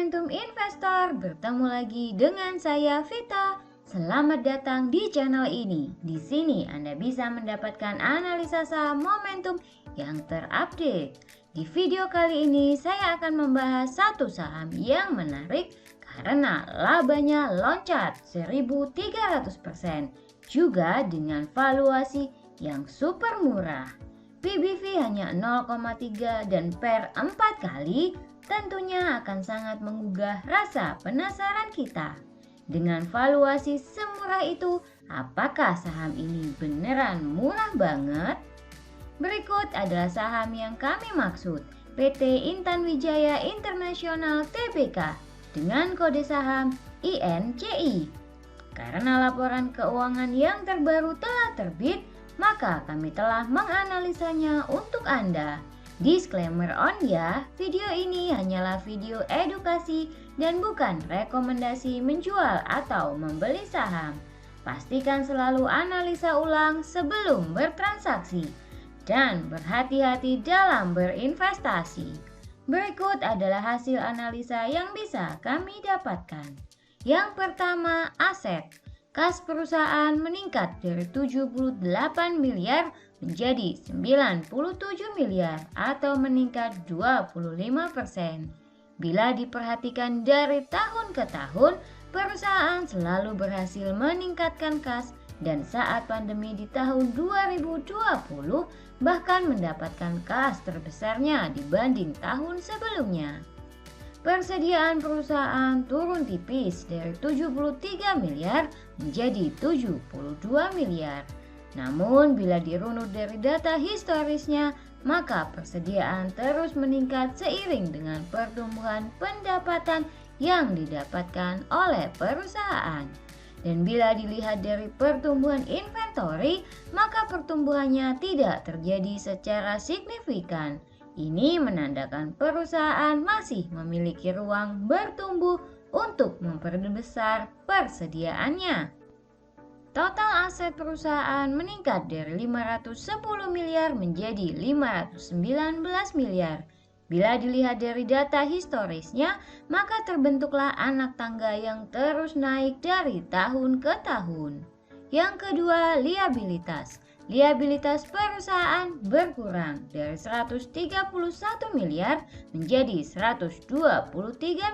Momentum Investor, bertemu lagi dengan saya Vita. Selamat datang di channel ini. Di sini Anda bisa mendapatkan analisa saham momentum yang terupdate. Di video kali ini saya akan membahas satu saham yang menarik karena labanya loncat 1.300%, juga dengan valuasi yang super murah. PBV hanya 0,3 dan per 4 kali tentunya akan sangat menggugah rasa penasaran kita. Dengan valuasi semurah itu, apakah saham ini beneran murah banget? Berikut adalah saham yang kami maksud, PT Intan Wijaya Internasional Tbk dengan kode saham INCI. Karena laporan keuangan yang terbaru telah terbit, maka kami telah menganalisanya untuk Anda. Disclaimer on ya, video ini hanyalah video edukasi dan bukan rekomendasi menjual atau membeli saham. Pastikan selalu analisa ulang sebelum bertransaksi dan berhati-hati dalam berinvestasi. Berikut adalah hasil analisa yang bisa kami dapatkan. Yang pertama, aset. Kas perusahaan meningkat dari 78 miliar menjadi 97 miliar atau meningkat 25%. Bila diperhatikan dari tahun ke tahun, perusahaan selalu berhasil meningkatkan kas dan saat pandemi di tahun 2020 bahkan mendapatkan kas terbesarnya dibanding tahun sebelumnya. Persediaan perusahaan turun tipis dari 73 miliar menjadi 72 miliar. Namun bila dirunut dari data historisnya, maka persediaan terus meningkat seiring dengan pertumbuhan pendapatan yang didapatkan oleh perusahaan. Dan bila dilihat dari pertumbuhan inventory, maka pertumbuhannya tidak terjadi secara signifikan. Ini menandakan perusahaan masih memiliki ruang bertumbuh untuk memperbesar persediaannya. Total aset perusahaan meningkat dari 510 miliar menjadi 519 miliar. Bila dilihat dari data historisnya, maka terbentuklah anak tangga yang terus naik dari tahun ke tahun. Yang kedua, liabilitas. Liabilitas perusahaan berkurang dari 131 miliar menjadi 123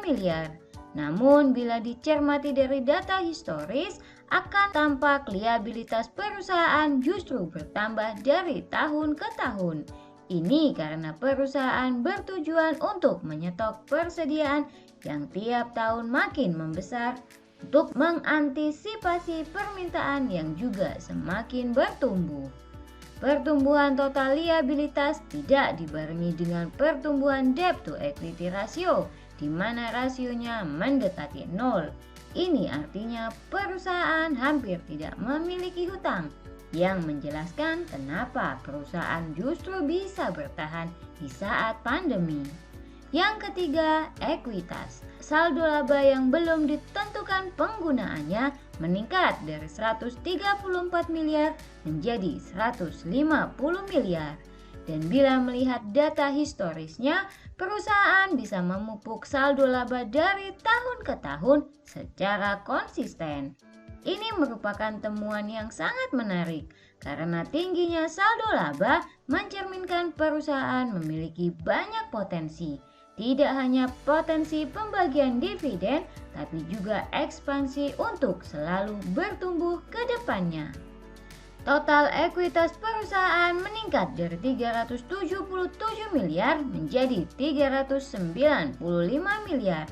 miliar. Namun bila dicermati dari data historis, akan tampak liabilitas perusahaan justru bertambah dari tahun ke tahun. Ini karena perusahaan bertujuan untuk menyetok persediaan yang tiap tahun makin membesar untuk mengantisipasi permintaan yang juga semakin bertumbuh. Pertumbuhan total liabilitas tidak dibarengi dengan pertumbuhan debt to equity ratio, di mana rasionya mendekati 0. Ini artinya perusahaan hampir tidak memiliki hutang, yang menjelaskan kenapa perusahaan justru bisa bertahan di saat pandemi. Yang ketiga, ekuitas. Saldo laba yang belum ditentukan penggunaannya meningkat dari 134 miliar menjadi 150 miliar. Dan bila melihat data historisnya, perusahaan bisa memupuk saldo laba dari tahun ke tahun secara konsisten. Ini merupakan temuan yang sangat menarik karena tingginya saldo laba mencerminkan perusahaan memiliki banyak potensi. Tidak hanya potensi pembagian dividen, tapi juga ekspansi untuk selalu bertumbuh ke depannya. Total ekuitas perusahaan meningkat dari 377 miliar menjadi 395 miliar.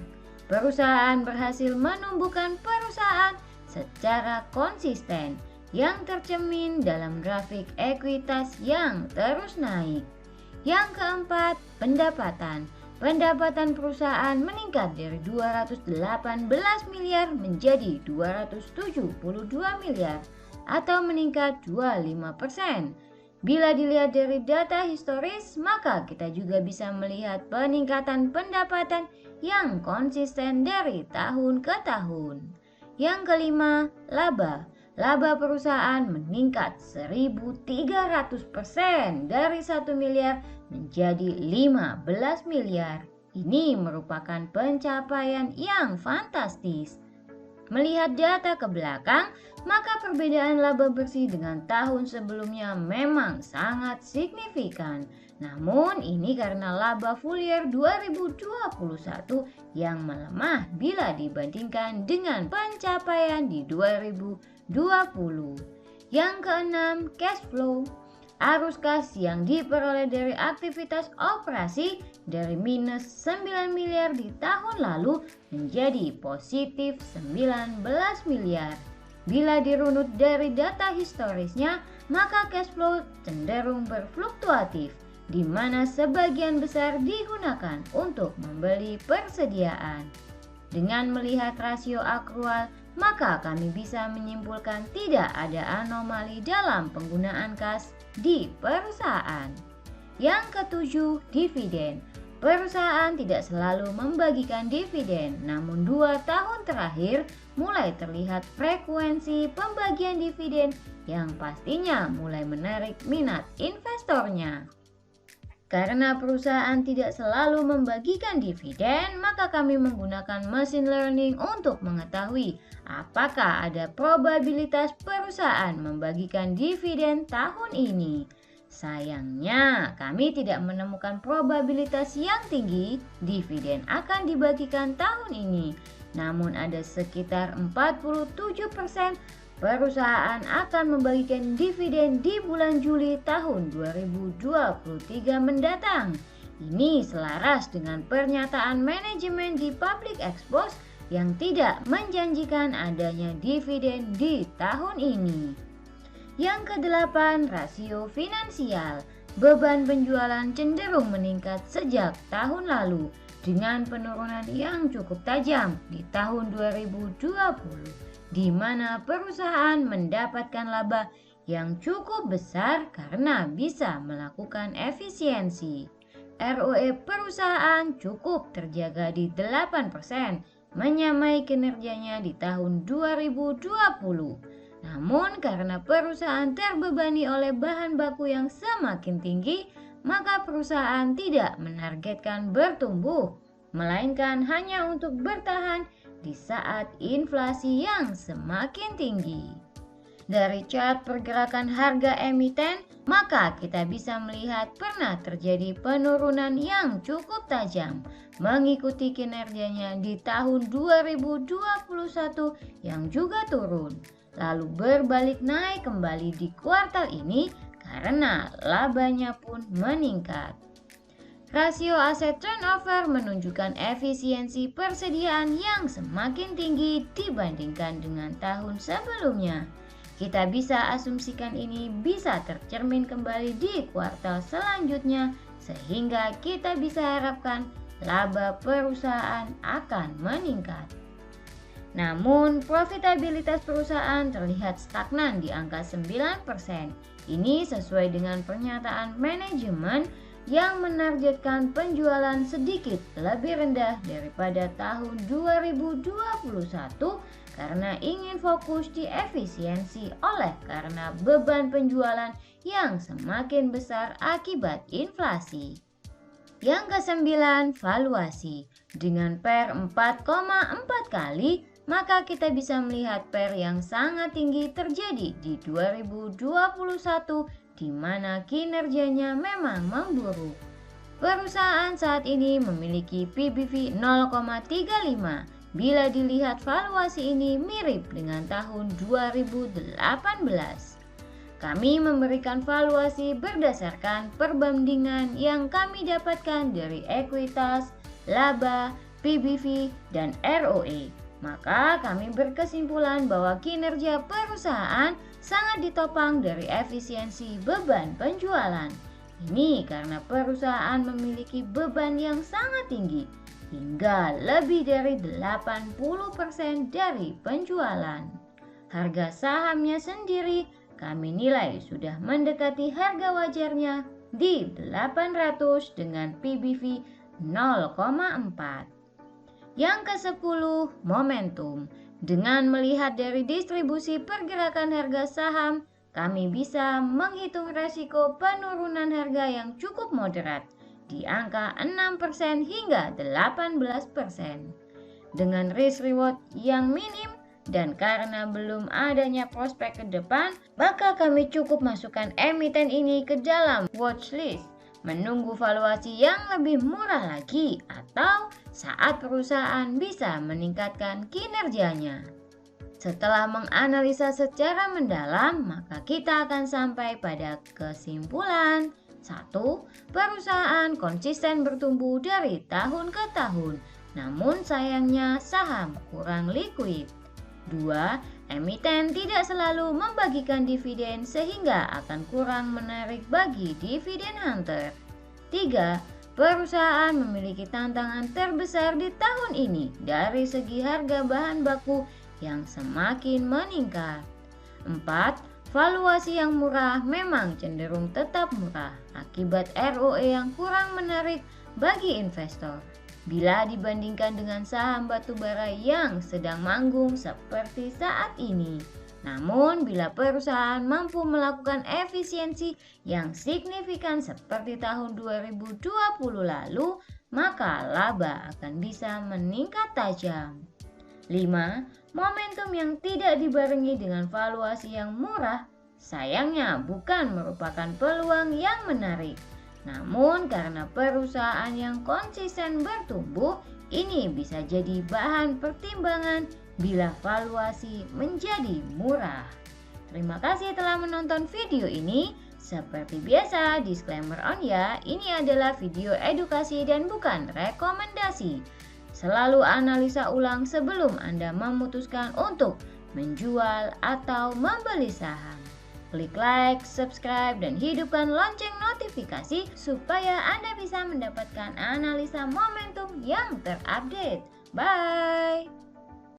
Perusahaan berhasil menumbuhkan perusahaan secara konsisten yang tercermin dalam grafik ekuitas yang terus naik. Yang keempat, pendapatan. Pendapatan perusahaan meningkat dari 218 miliar menjadi 272 miliar atau meningkat 25%. Bila dilihat dari data historis, maka kita juga bisa melihat peningkatan pendapatan yang konsisten dari tahun ke tahun. Yang kelima, laba. Laba perusahaan meningkat 1.300% dari 1 miliar menjadi 15 miliar. Ini merupakan pencapaian yang fantastis. Melihat data ke belakang, maka perbedaan laba bersih dengan tahun sebelumnya memang sangat signifikan. Namun ini karena laba full year 2021 yang melemah bila dibandingkan dengan pencapaian di 2020. Yang keenam, cash flow. Arus kas yang diperoleh dari aktivitas operasi dari minus 9 miliar di tahun lalu menjadi positif 19 miliar. Bila dirunut dari data historisnya, maka cash flow cenderung berfluktuatif, di mana sebagian besar digunakan untuk membeli persediaan. Dengan melihat rasio akrual, maka kami bisa menyimpulkan tidak ada anomali dalam penggunaan kas di perusahaan. Yang ketujuh, dividen. Perusahaan tidak selalu membagikan dividen, namun 2 tahun terakhir mulai terlihat frekuensi pembagian dividen yang pastinya mulai menarik minat investornya. Karena perusahaan tidak selalu membagikan dividen, maka kami menggunakan machine learning untuk mengetahui apakah ada probabilitas perusahaan membagikan dividen tahun ini. Sayangnya, kami tidak menemukan probabilitas yang tinggi dividen akan dibagikan tahun ini. Namun ada sekitar 47% perusahaan akan membagikan dividen di bulan Juli tahun 2023 mendatang. Ini selaras dengan pernyataan manajemen di Public Expose yang tidak menjanjikan adanya dividen di tahun ini. Yang kedelapan, rasio finansial. Beban penjualan cenderung meningkat sejak tahun lalu dengan penurunan yang cukup tajam di tahun 2020. Di mana perusahaan mendapatkan laba yang cukup besar karena bisa melakukan efisiensi. ROE perusahaan cukup terjaga di 8%, menyamai kinerjanya di tahun 2020. Namun karena perusahaan terbebani oleh bahan baku yang semakin tinggi, maka perusahaan tidak menargetkan bertumbuh, melainkan hanya untuk bertahan di saat inflasi yang semakin tinggi. Dari chart pergerakan harga emiten, maka kita bisa melihat pernah terjadi penurunan yang cukup tajam mengikuti kinerjanya di tahun 2021 yang juga turun, lalu berbalik naik kembali di kuartal ini karena labanya pun meningkat. Rasio aset turnover menunjukkan efisiensi persediaan yang semakin tinggi dibandingkan dengan tahun sebelumnya. Kita bisa asumsikan ini bisa tercermin kembali di kuartal selanjutnya sehingga kita bisa harapkan laba perusahaan akan meningkat. Namun, profitabilitas perusahaan terlihat stagnan di angka 9%. Ini sesuai dengan pernyataan manajemen yang menargetkan penjualan sedikit lebih rendah daripada tahun 2021 karena ingin fokus di efisiensi oleh karena beban penjualan yang semakin besar akibat inflasi. Yang kesembilan, valuasi. Dengan PER 4,4 kali, maka kita bisa melihat PER yang sangat tinggi terjadi di 2021 di mana kinerjanya memang memburuk. Perusahaan saat ini memiliki PBV 0,35. Bila dilihat valuasi ini mirip dengan tahun 2018. Kami memberikan valuasi berdasarkan perbandingan yang kami dapatkan dari ekuitas, laba, PBV, dan ROE. Maka kami berkesimpulan bahwa kinerja perusahaan sangat ditopang dari efisiensi beban penjualan. Ini karena perusahaan memiliki beban yang sangat tinggi, hingga lebih dari 80% dari penjualan. Harga sahamnya sendiri kami nilai sudah mendekati harga wajarnya di 800 dengan PBV 0,4. Yang ke-10, momentum. Dengan melihat dari distribusi pergerakan harga saham, kami bisa menghitung resiko penurunan harga yang cukup moderat, di angka 6% hingga 18%. Dengan risk reward yang minim dan karena belum adanya prospek ke depan, maka kami cukup masukkan emiten ini ke dalam watchlist, menunggu valuasi yang lebih murah lagi atau saat perusahaan bisa meningkatkan kinerjanya. Setelah menganalisa secara mendalam, maka kita akan sampai pada kesimpulan. 1. Perusahaan konsisten bertumbuh dari tahun ke tahun, namun sayangnya saham kurang likuid. 2. Emiten tidak selalu membagikan dividen sehingga akan kurang menarik bagi dividen hunter. 3. Perusahaan memiliki tantangan terbesar di tahun ini dari segi harga bahan baku yang semakin meningkat. 4. Valuasi yang murah memang cenderung tetap murah akibat ROE yang kurang menarik bagi investor bila dibandingkan dengan saham batubara yang sedang manggung seperti saat ini. Namun, bila perusahaan mampu melakukan efisiensi yang signifikan seperti tahun 2020 lalu, maka laba akan bisa meningkat tajam. 5. Momentum yang tidak dibarengi dengan valuasi yang murah, sayangnya bukan merupakan peluang yang menarik. Namun karena perusahaan yang konsisten bertumbuh, ini bisa jadi bahan pertimbangan bila valuasi menjadi murah. Terima kasih telah menonton video ini. Seperti biasa, disclaimer on ya, ini adalah video edukasi dan bukan rekomendasi. Selalu analisa ulang sebelum Anda memutuskan untuk menjual atau membeli saham. Klik like, subscribe, dan hidupkan lonceng notifikasi supaya Anda bisa mendapatkan analisa momentum yang terupdate. Bye!